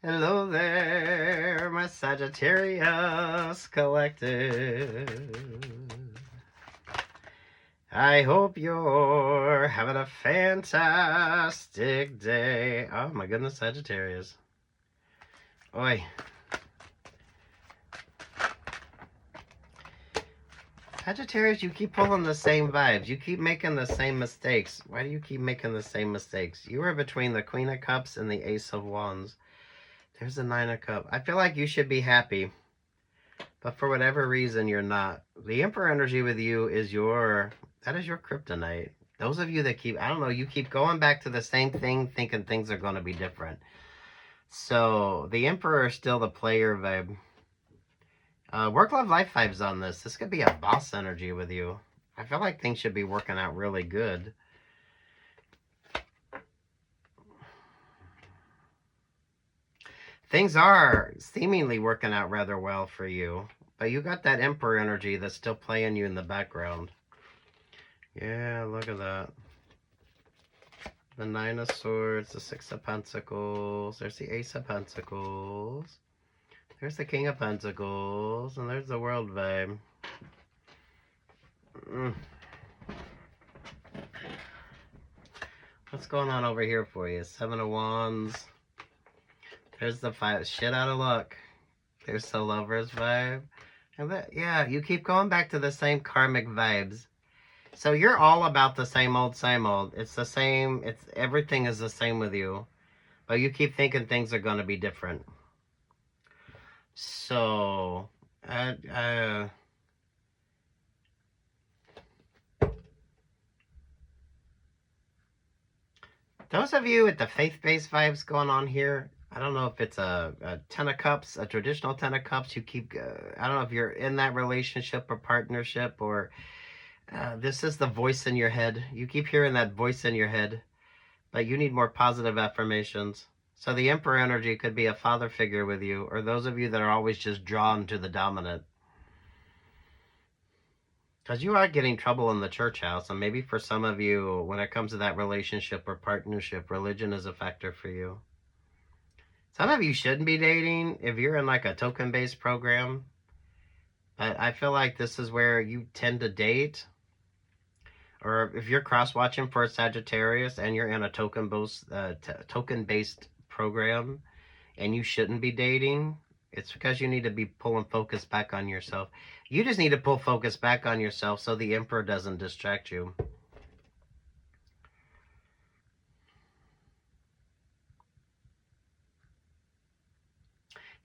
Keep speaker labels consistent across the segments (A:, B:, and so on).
A: Hello there, my Sagittarius collective. I hope you're having a fantastic day. Oh my goodness, Sagittarius. Oi. Sagittarius, you keep pulling the same vibes. You keep making the same mistakes. Why do you keep making the same mistakes? You are between the Queen of Cups and the Ace of Wands. There's the Nine of Cups. I feel like you should be happy, but for whatever reason, you're not. The Emperor energy with you is that is your kryptonite. Those of you that keep, I don't know, you keep going back to the same thing, thinking things are going to be different. So the Emperor is still the player vibe. Work, love, life vibes on this. This could be a boss energy with you. I feel like things should be working out really good. Things are seemingly working out rather well for you, but you got that Emperor energy that's still playing you in the background. Yeah, look at that. The Nine of Swords, the Six of Pentacles, there's the Ace of Pentacles, there's the King of Pentacles, and there's the World vibe. What's going on over here for you? Seven of Wands. There's the Five. Shit out of luck. There's the Lovers vibe. And yeah, you keep going back to the same karmic vibes. So you're all about the same old, same old. It's the same. Everything is the same with you. But you keep thinking things are going to be different. So, those of you with the faith-based vibes going on here, I don't know if it's a Ten of Cups, a traditional Ten of Cups. You keep, I don't know if you're in that relationship or partnership, or this is the voice in your head. You keep hearing that voice in your head, but you need more positive affirmations. So the Emperor energy could be a father figure with you, or those of you that are always just drawn to the dominant. Because you are getting trouble in the church house, and maybe for some of you, when it comes to that relationship or partnership, religion is a factor for you. Some of you shouldn't be dating if you're in like a token-based program. But I feel like this is where you tend to date. Or if you're cross-watching for a Sagittarius and you're in a token-based program and you shouldn't be dating, it's because you need to be pulling focus back on yourself. You just need to pull focus back on yourself so the Emperor doesn't distract you.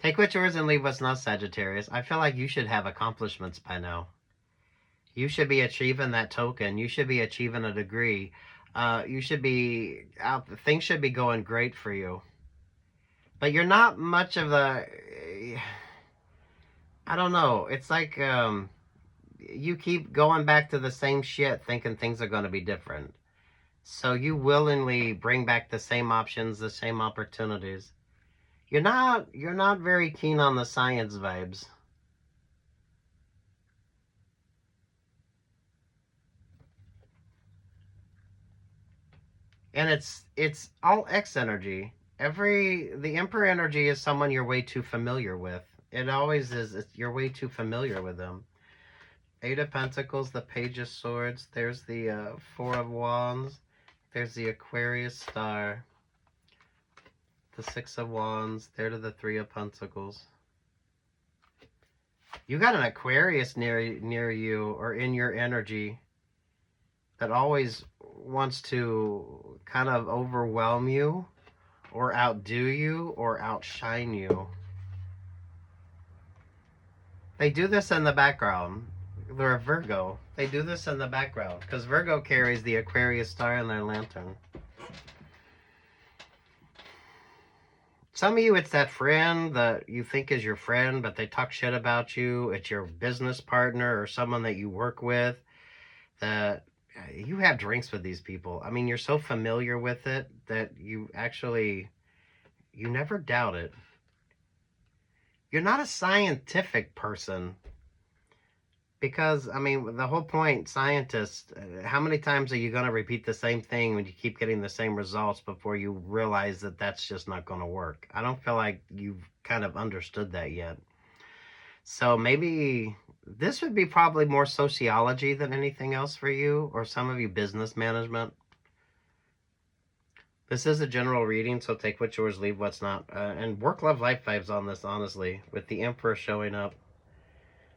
A: Take what's yours and leave what's not, Sagittarius. I feel like you should have accomplishments by now. You should be achieving that token. You should be achieving a degree. You should be out. Things should be going great for you. But you're not much of a... I don't know. It's like you keep going back to the same shit thinking things are going to be different. So you willingly bring back the same options, the same opportunities. You're not very keen on the science vibes. And it's all X energy. The Emperor energy is someone you're way too familiar with. It always is. You're way too familiar with them. Eight of Pentacles, the Page of Swords. There's the Four of Wands. There's the Aquarius Star. The Six of Wands. There to the Three of Pentacles. You got an Aquarius near you or in your energy that always wants to kind of overwhelm you or outdo you or outshine you. They do this in the background. They're a Virgo. They do this in the background because Virgo carries the Aquarius star in their lantern. Some of you, it's that friend that you think is your friend, but they talk shit about you. It's your business partner or someone that you work with that you have drinks with these people. I mean, you're so familiar with it that you never doubt it. You're not a scientific person. Because, I mean, the whole point, scientists, how many times are you going to repeat the same thing when you keep getting the same results before you realize that that's just not going to work? I don't feel like you've kind of understood that yet. So maybe this would be probably more sociology than anything else for you, or some of you business management. This is a general reading, so take what's yours, leave what's not. And work, love, life vibes on this, honestly, with the Emperor showing up.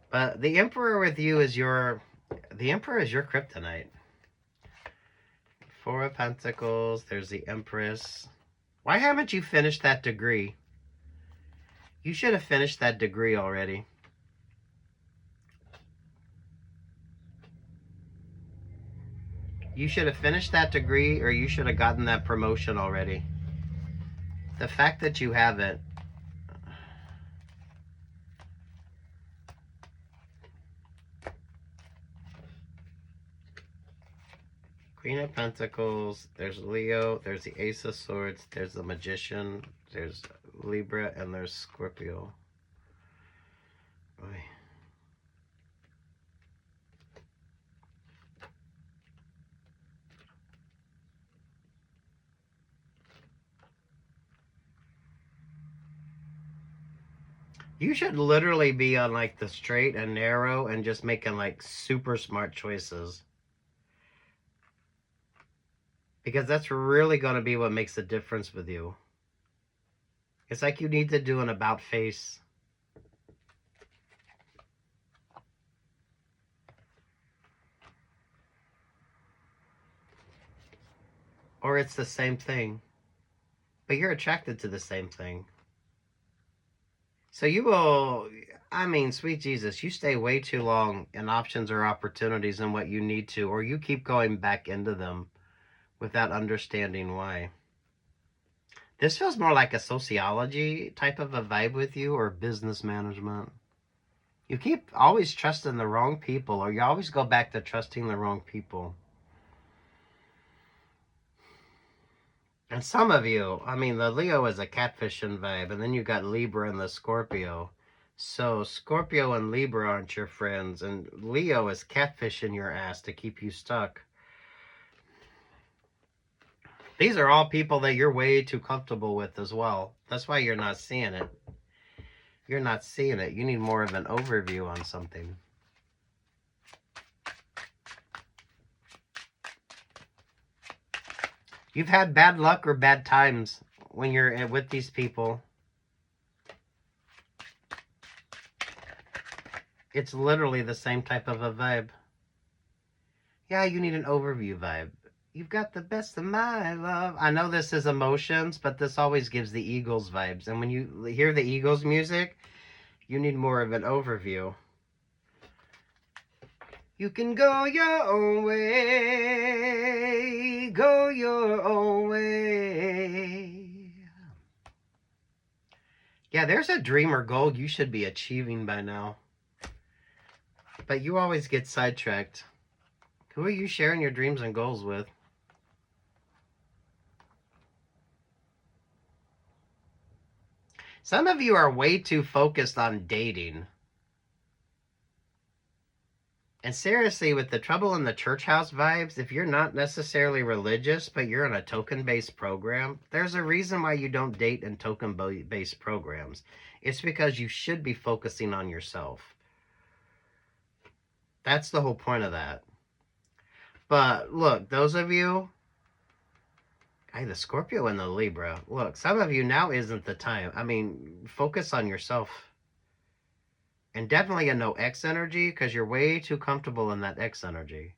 A: But the Emperor with you is the Emperor is your kryptonite. Four of Pentacles, there's the Empress. Why haven't you finished that degree? You should have finished that degree already. You should have finished that degree, or you should have gotten that promotion already. The fact that you haven't. Queen of Pentacles, there's Leo, there's the Ace of Swords, there's the Magician, there's Libra, and there's Scorpio. Boy. You should literally be on like the straight and narrow and just making like super smart choices. Because that's really going to be what makes a difference with you. It's like you need to do an about face. Or it's the same thing. But you're attracted to the same thing. So you will, I mean, sweet Jesus, you stay way too long in options or opportunities and what you need to, or you keep going back into them without understanding why. This feels more like a sociology type of a vibe with you, or business management. You keep always trusting the wrong people, or you always go back to trusting the wrong people. And some of you, I mean, the Leo is a catfishing vibe, and then you got Libra and the Scorpio. So Scorpio and Libra aren't your friends, and Leo is catfishing your ass to keep you stuck. These are all people that you're way too comfortable with as well. That's why you're not seeing it. You're not seeing it. You need more of an overview on something. You've had bad luck or bad times when you're with these people. It's literally the same type of a vibe. Yeah, you need an overview vibe. You've got the best of my love. I know this is emotions, but this always gives the Eagles vibes. And when you hear the Eagles music, you need more of an overview. You can go your own way. Go your own way. Yeah, there's a dream or goal you should be achieving by now. But you always get sidetracked. Who are you sharing your dreams and goals with? Some of you are way too focused on dating. And seriously, with the trouble in the church house vibes, if you're not necessarily religious, but you're in a token-based program, there's a reason why you don't date in token-based programs. It's because you should be focusing on yourself. That's the whole point of that. But look, those of you, the Scorpio and the Libra, look, some of you, now isn't the time. I mean, focus on yourself. And definitely a no X energy, because you're way too comfortable in that X energy.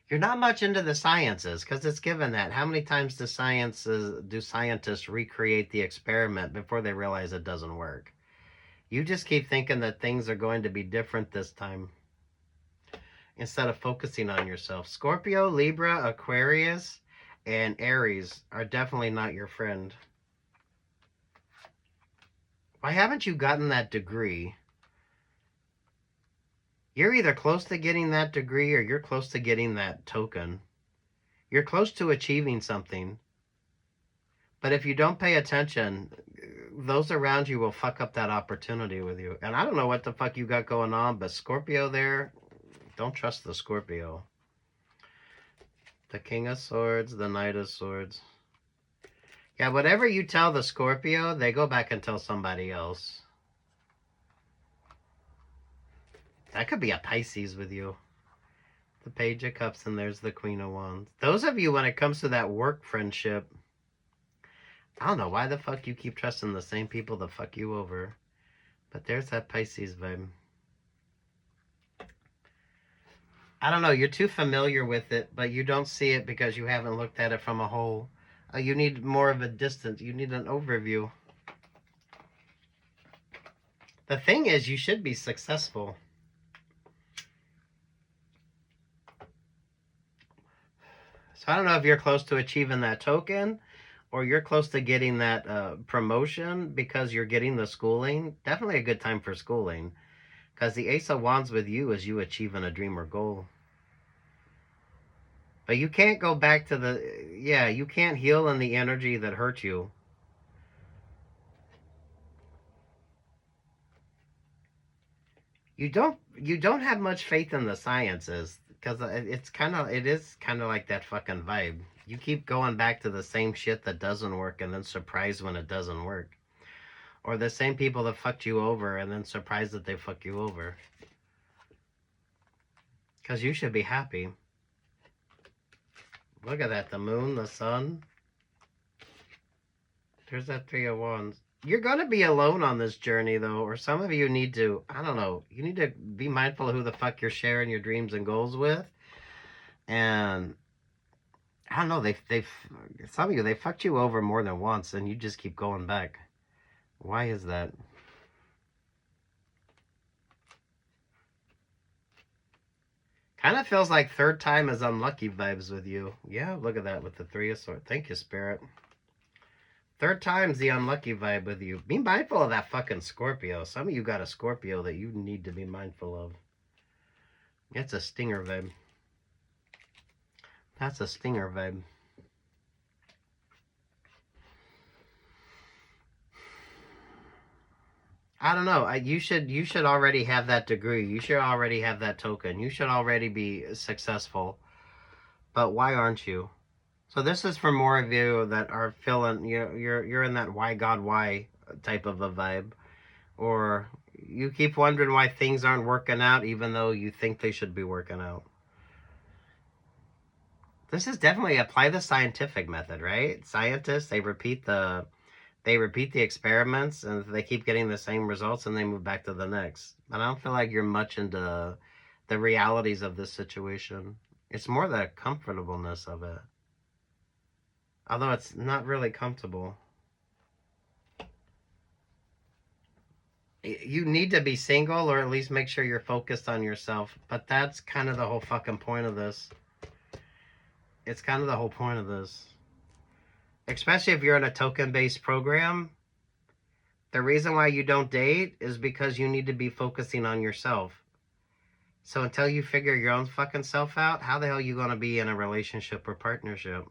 A: You're not much into the sciences, because it's given that. How many times do scientists recreate the experiment before they realize it doesn't work? You just keep thinking that things are going to be different this time, instead of focusing on yourself. Scorpio, Libra, Aquarius, and Aries are definitely not your friend. Why haven't you gotten that degree? You're either close to getting that degree or you're close to getting that token. You're close to achieving something. But if you don't pay attention, those around you will fuck up that opportunity with you. And I don't know what the fuck you got going on, but Scorpio there, don't trust the Scorpio. The King of Swords, the Knight of Swords. Yeah, whatever you tell the Scorpio, they go back and tell somebody else. That could be a Pisces with you. The Page of Cups, and there's the Queen of Wands. Those of you, when it comes to that work friendship, I don't know why the fuck you keep trusting the same people to fuck you over. But there's that Pisces vibe. I don't know, you're too familiar with it, but you don't see it because you haven't looked at it from a whole. You need more of a distance. You need an overview. The thing is, you should be successful. So I don't know if you're close to achieving that token, or you're close to getting that promotion because you're getting the schooling. Definitely a good time for schooling. Because the Ace of Wands with you is you achieving a dream or goal. But you can't go back to the... Yeah, you can't heal in the energy that hurt you. You don't have much faith in the sciences. Because it is kind of like that fucking vibe. You keep going back to the same shit that doesn't work and then surprised when it doesn't work. Or the same people that fucked you over and then surprised that they fuck you over. Because you should be happy. Look at that. The moon, the sun. There's that Three of Wands. You're going to be alone on this journey, though. Or some of you need to, I don't know, you need to be mindful of who the fuck you're sharing your dreams and goals with. And I don't know, some of you, they fucked you over more than once and you just keep going back. Why is that? Kind of feels like third time is unlucky vibes with you. Yeah, look at that with the Three of Swords. Thank you, Spirit. Third time's the unlucky vibe with you. Be mindful of that fucking Scorpio. Some of you got a Scorpio that you need to be mindful of. It's a stinger vibe. That's a stinger vibe. I don't know. You should already have that degree. You should already have that token. You should already be successful. But why aren't you? So this is for more of you that are feeling you're in that why God why type of a vibe, or you keep wondering why things aren't working out even though you think they should be working out. This is definitely apply the scientific method, right? Scientists, they repeat the experiments and they keep getting the same results and they move back to the next. But I don't feel like you're much into the realities of this situation. It's more the comfortableness of it. Although it's not really comfortable. You need to be single or at least make sure you're focused on yourself. But that's kind of the whole fucking point of this. It's kind of the whole point of this. Especially if you're in a token-based program. The reason why you don't date is because you need to be focusing on yourself. So until you figure your own fucking self out, how the hell are you going to be in a relationship or partnership?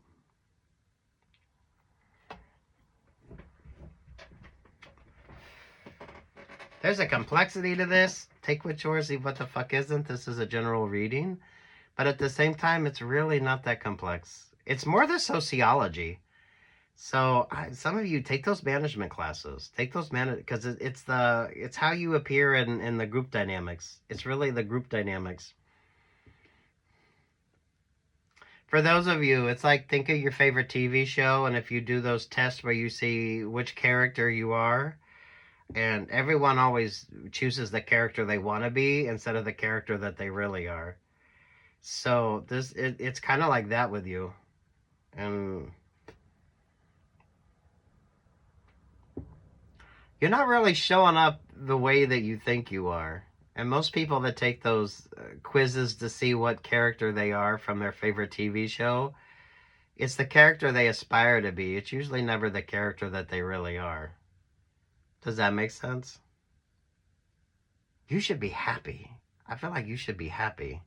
A: There's a complexity to this. Take what's yours, leave what the fuck isn't. This is a general reading. But at the same time, it's really not that complex. It's more the sociology. So some of you take those management classes. Take those because it's how you appear in the group dynamics. It's really the group dynamics. For those of you, it's like think of your favorite TV show, and if you do those tests where you see which character you are, and everyone always chooses the character they want to be instead of the character that they really are. So it's kind of like that with you. And you're not really showing up the way that you think you are. And most people that take those quizzes to see what character they are from their favorite TV show, it's the character they aspire to be. It's usually never the character that they really are. Does that make sense? You should be happy. I feel like you should be happy.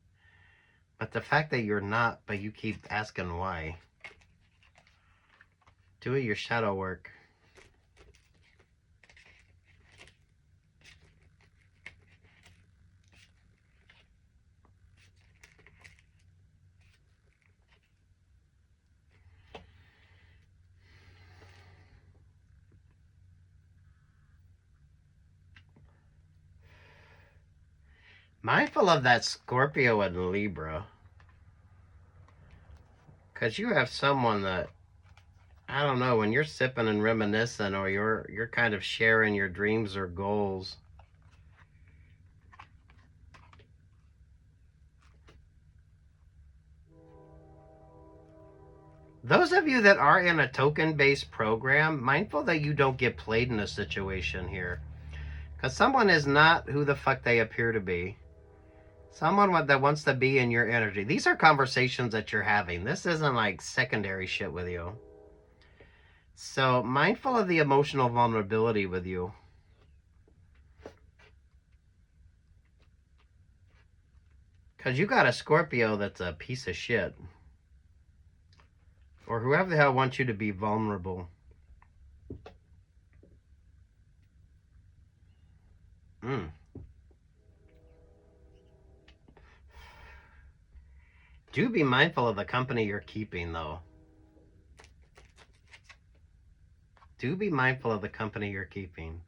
A: But the fact that you're not, but you keep asking why. Do your shadow work. Mindful of that Scorpio and Libra. Because you have someone that, I don't know, when you're sipping and reminiscing, or you're kind of sharing your dreams or goals. Those of you that are in a token-based program, mindful that you don't get played in a situation here. Because someone is not who the fuck they appear to be. Someone that wants to be in your energy. These are conversations that you're having. This isn't like secondary shit with you. So mindful of the emotional vulnerability with you. Because you got a Scorpio that's a piece of shit. Or whoever the hell wants you to be vulnerable. Do be mindful of the company you're keeping, though. Do be mindful of the company you're keeping.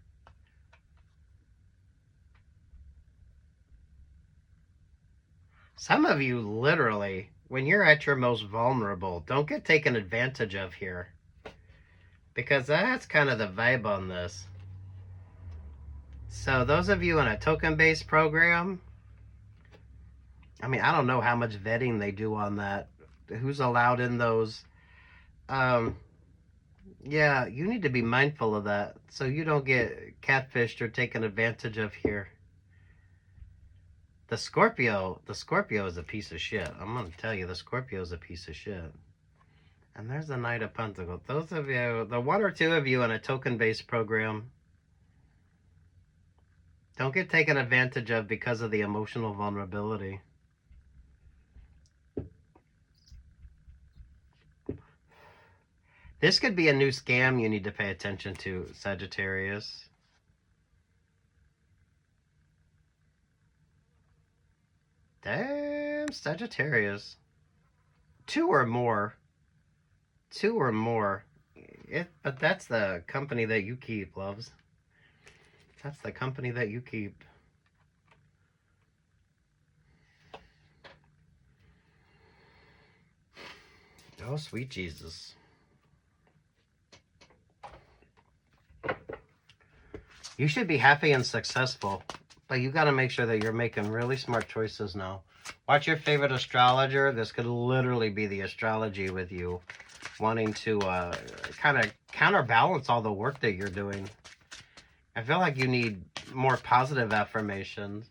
A: Some of you, literally, when you're at your most vulnerable, don't get taken advantage of here. Because that's kind of the vibe on this. So those of you in a token-based program, I mean, I don't know how much vetting they do on that. Who's allowed in those? Yeah, you need to be mindful of that so you don't get catfished or taken advantage of here. The Scorpio is a piece of shit. I'm going to tell you, the Scorpio is a piece of shit. And there's the Knight of Pentacles. Those of you, the one or two of you in a token-based program, don't get taken advantage of because of the emotional vulnerability. This could be a new scam you need to pay attention to, Sagittarius. Damn, Sagittarius. Two or more. But that's the company that you keep, loves. That's the company that you keep. Oh, sweet Jesus. You should be happy and successful, but you got to make sure that you're making really smart choices now. Watch your favorite astrologer. This could literally be the astrology with you wanting to kind of counterbalance all the work that you're doing. I feel like you need more positive affirmations.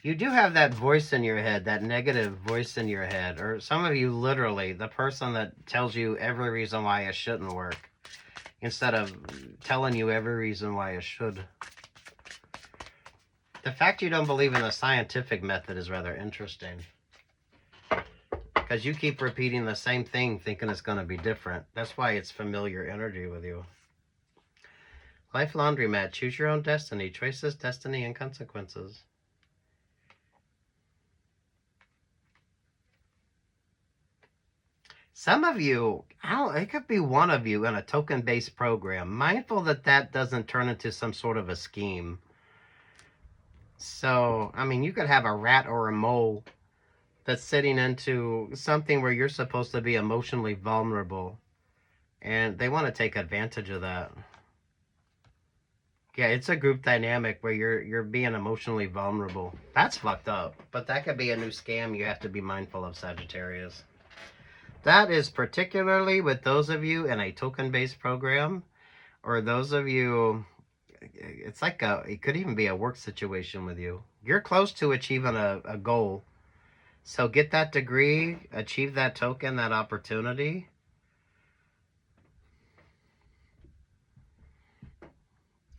A: You do have that voice in your head, that negative voice in your head, or some of you literally, the person that tells you every reason why it shouldn't work, instead of telling you every reason why it should. The fact you don't believe in the scientific method is rather interesting. Because you keep repeating the same thing thinking it's going to be different. That's why it's familiar energy with you. Life laundromat. Choose your own destiny. Choices, destiny, and consequences. Some of you, it could be one of you in a token-based program. Mindful that that doesn't turn into some sort of a scheme. So, I mean, you could have a rat or a mole that's sitting into something where you're supposed to be emotionally vulnerable. And they want to take advantage of that. Yeah, it's a group dynamic where you're being emotionally vulnerable. That's fucked up. But that could be a new scam you have to be mindful of, Sagittarius. That is particularly with those of you in a token-based program, or those of you, it's like it could even be a work situation with you. You're close to achieving a goal. So get that degree, achieve that token, that opportunity.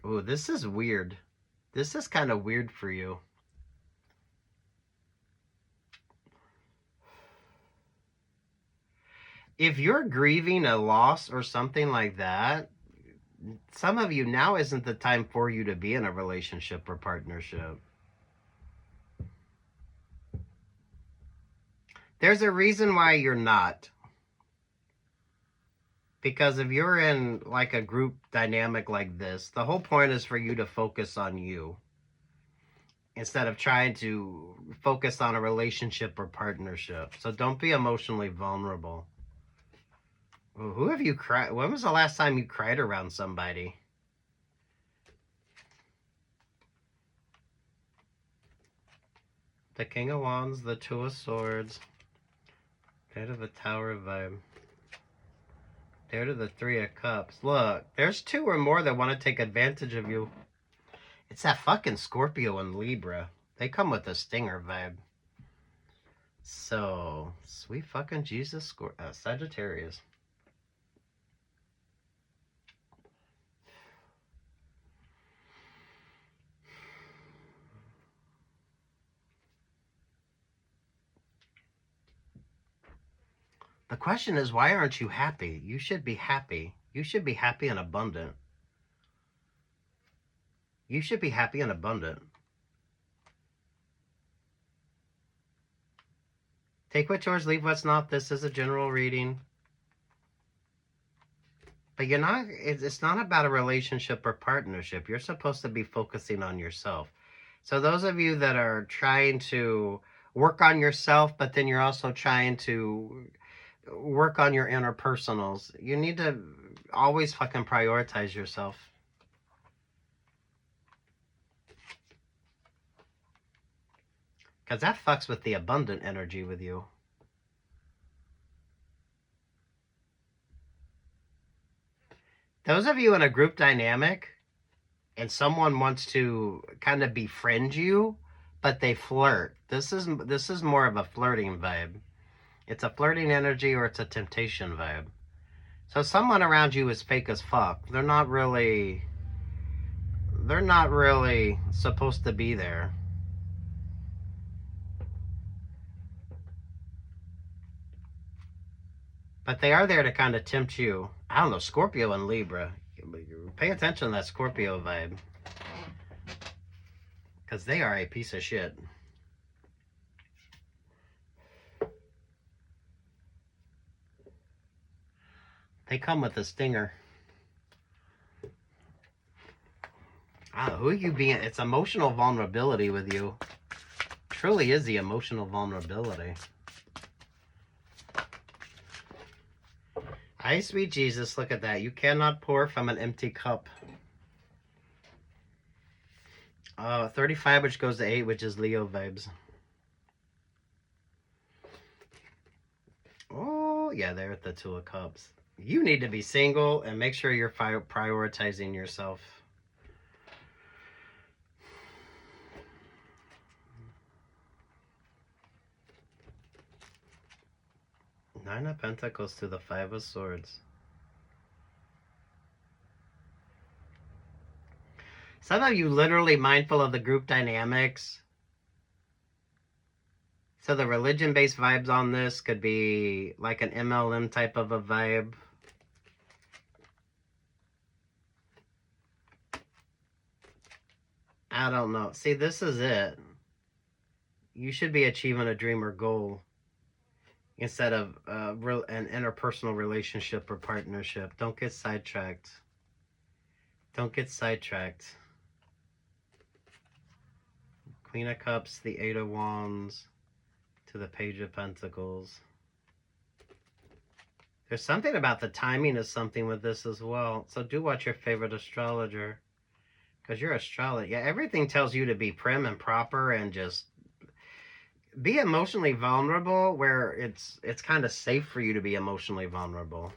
A: Ooh, this is weird. This is kind of weird for you. If you're grieving a loss or something like that, some of you, now isn't the time for you to be in a relationship or partnership. There's a reason why you're not. Because if you're in like a group dynamic like this, the whole point is for you to focus on you. instead of trying to focus on a relationship or partnership. So don't be emotionally vulnerable. Well, who have you cried? When was the last time you cried around somebody? The King of Wands, the Two of Swords, Knight of the Tower vibe. There to the Three of Cups. Look, there's two or more that want to take advantage of you. It's that fucking Scorpio and Libra. They come with a stinger vibe. So, sweet fucking Jesus, Sagittarius. The question is, why aren't you happy? You should be happy. You should be happy and abundant. You should be happy and abundant. Take what's yours, leave what's not. This is a general reading. But you're not, it's not about a relationship or partnership. You're supposed to be focusing on yourself. So those of you that are trying to work on yourself, but then you're also trying to work on your interpersonals, you need to always fucking prioritize yourself. Because that fucks with the abundant energy with you. Those of you in a group dynamic and someone wants to kind of befriend you, but they flirt. This is more of a flirting vibe. It's a flirting energy or it's a temptation vibe. So someone around you is fake as fuck. They're not really supposed to be there. But they are there to kind of tempt you. I don't know, Scorpio and Libra. Pay attention to that Scorpio vibe. Because they are a piece of shit. They come with a stinger. Who are you being? It's emotional vulnerability with you. Truly is the emotional vulnerability. Hi, sweet Jesus. Look at that. You cannot pour from an empty cup. 35, which goes to 8, which is Leo vibes. Oh, yeah, they're at the Two of Cups. You need to be single and make sure you're prioritizing yourself. Nine of Pentacles to the Five of Swords. Some of you literally mindful of the group dynamics. So the religion-based vibes on this could be like an MLM type of a vibe. I don't know. See, this is it. You should be achieving a dream or goal instead of an interpersonal relationship or partnership. Don't get sidetracked. Don't get sidetracked. Queen of Cups, the Eight of Wands, to the Page of Pentacles. There's something about the timing of something with this as well. So do watch your favorite astrologer. Because you're astrologer. Yeah, everything tells you to be prim and proper and just be emotionally vulnerable where it's kind of safe for you to be emotionally vulnerable.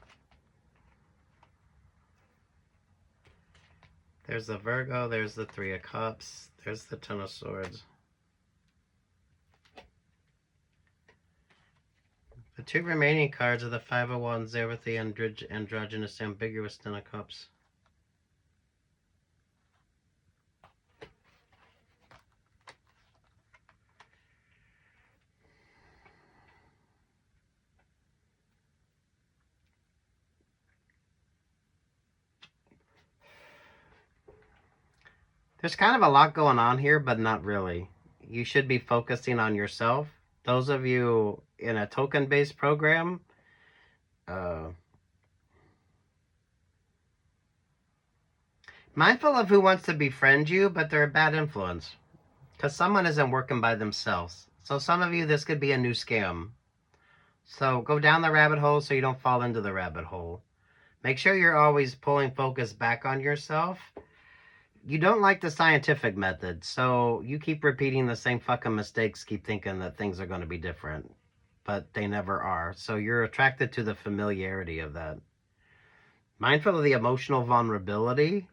A: There's the Virgo, there's the Three of Cups, there's the Ten of Swords. The two remaining cards are the Five of Wands there with the androgynous, ambiguous Ten of Cups. There's kind of a lot going on here, but not really. You should be focusing on yourself. Those of you in a token-based program, mindful of who wants to befriend you, but they're a bad influence. Because someone isn't working by themselves. So some of you, this could be a new scam. So go down the rabbit hole so you don't fall into the rabbit hole. Make sure you're always pulling focus back on yourself. You don't like the scientific method, so you keep repeating the same fucking mistakes, keep thinking that things are going to be different, but they never are. So you're attracted to the familiarity of that. Mindful of the emotional vulnerability,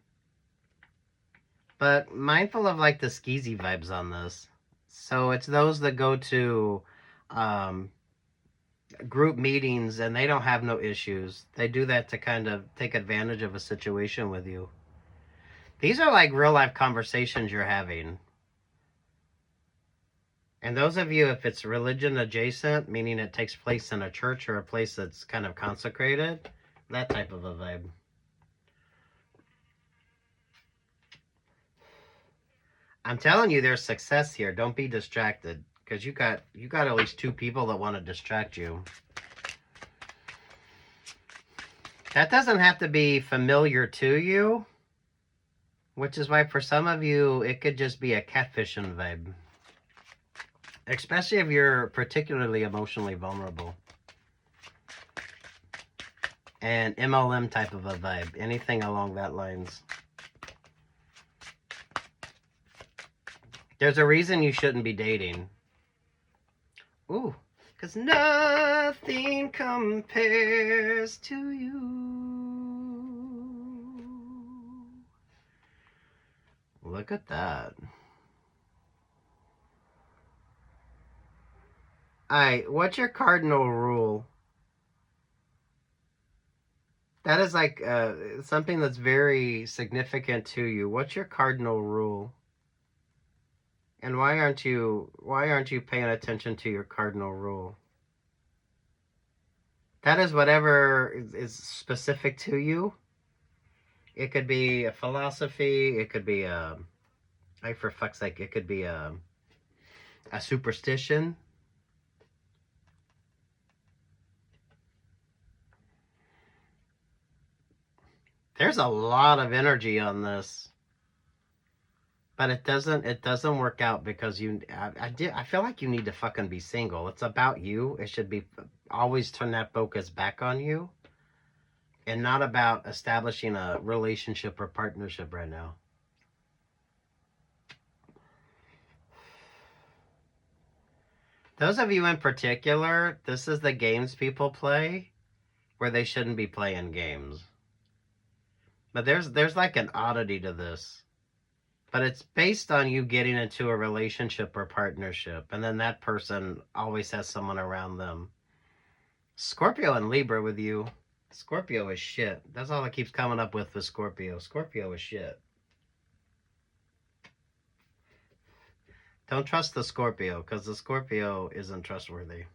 A: but mindful of like the skeezy vibes on this. So it's those that go to group meetings and they don't have no issues. They do that to kind of take advantage of a situation with you. These are like real life conversations you're having. And those of you, if it's religion adjacent, meaning it takes place in a church or a place that's kind of consecrated, that type of a vibe. I'm telling you, there's success here. Don't be distracted, because you got at least 2 people that want to distract you. That doesn't have to be familiar to you, which is why for some of you, it could just be a catfishing vibe. Especially if you're particularly emotionally vulnerable. And MLM type of a vibe. Anything along that lines. There's a reason you shouldn't be dating. Ooh. Because nothing compares to you. Look at that. Alright, what's your cardinal rule? That is like something that's very significant to you. What's your cardinal rule? And why aren't you paying attention to your cardinal rule? That is whatever is specific to you. It could be a philosophy. It could be like for fuck's sake, it could be a superstition. There's a lot of energy on this. But it doesn't work out because I feel like you need to fucking be single. It's about you. It should be always turn that focus back on you and not about establishing a relationship or partnership right now. Those of you in particular, this is the games people play where they shouldn't be playing games. But there's like an oddity to this. But it's based on you getting into a relationship or partnership, and then that person always has someone around them. Scorpio and Libra with you. Scorpio is shit. That's all it keeps coming up with Scorpio. Scorpio is shit. Don't trust the Scorpio, because the Scorpio isn't trustworthy.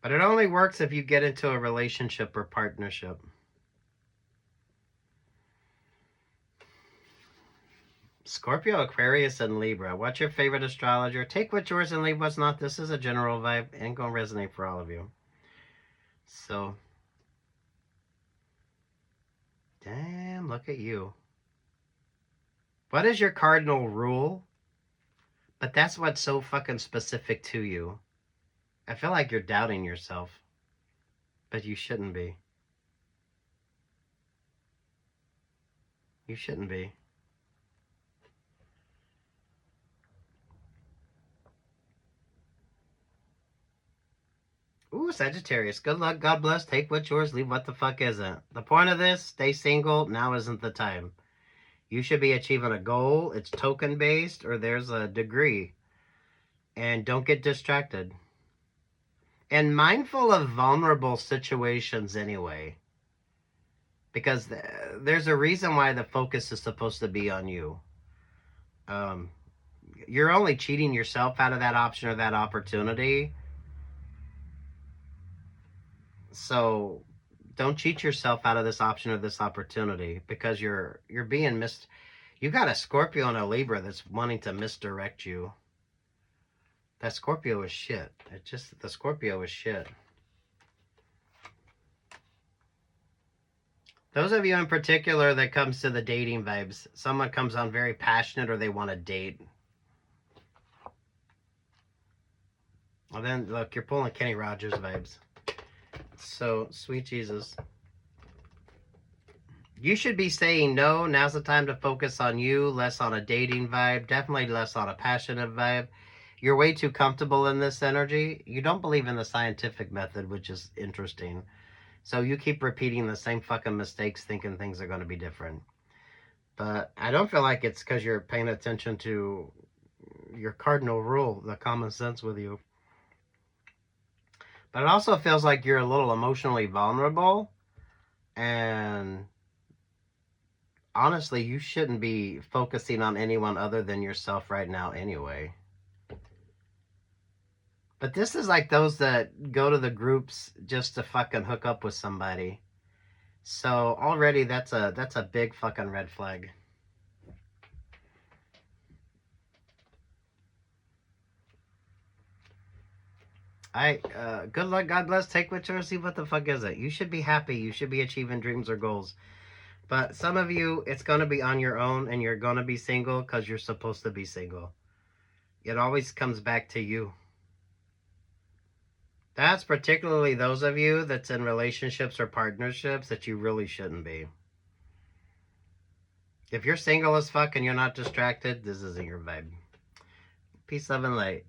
A: But it only works if you get into a relationship or partnership. Scorpio, Aquarius, and Libra. What's your favorite astrologer? Take what's yours and leave what's not. This is a general vibe. Ain't gonna resonate for all of you. So, damn, look at you. What is your cardinal rule? But that's what's so fucking specific to you. I feel like you're doubting yourself. But you shouldn't be. You shouldn't be. Ooh, Sagittarius. Good luck, God bless. Take what's yours, leave what the fuck isn't. The point of this, stay single. Now isn't the time. You should be achieving a goal. It's token based or there's a degree. And don't get distracted. And mindful of vulnerable situations anyway. Because there's a reason why the focus is supposed to be on you. You're only cheating yourself out of that option or that opportunity. So don't cheat yourself out of this option or this opportunity because you're being you got a Scorpio and a Libra that's wanting to misdirect you. That Scorpio is shit. The Scorpio is shit. Those of you in particular that comes to the dating vibes, someone comes on very passionate or they want to date. Well, then, look, you're pulling Kenny Rogers vibes. So, sweet Jesus. You should be saying no. Now's the time to focus on you, less on a dating vibe, definitely less on a passionate vibe. You're way too comfortable in this energy. You don't believe in the scientific method, which is interesting. So you keep repeating the same fucking mistakes, thinking things are going to be different. But I don't feel like it's because you're paying attention to your cardinal rule, the common sense with you. But it also feels like you're a little emotionally vulnerable. And honestly, you shouldn't be focusing on anyone other than yourself right now anyway. But this is like those that go to the groups just to fucking hook up with somebody. So already that's a big fucking red flag. Good luck, God bless, take what you receive. What the fuck is it? You should be happy. You should be achieving dreams or goals. But some of you, it's going to be on your own and you're going to be single because you're supposed to be single. It always comes back to you. That's particularly those of you that's in relationships or partnerships that you really shouldn't be. If you're single as fuck and you're not distracted, this isn't your vibe. Peace, love, and light.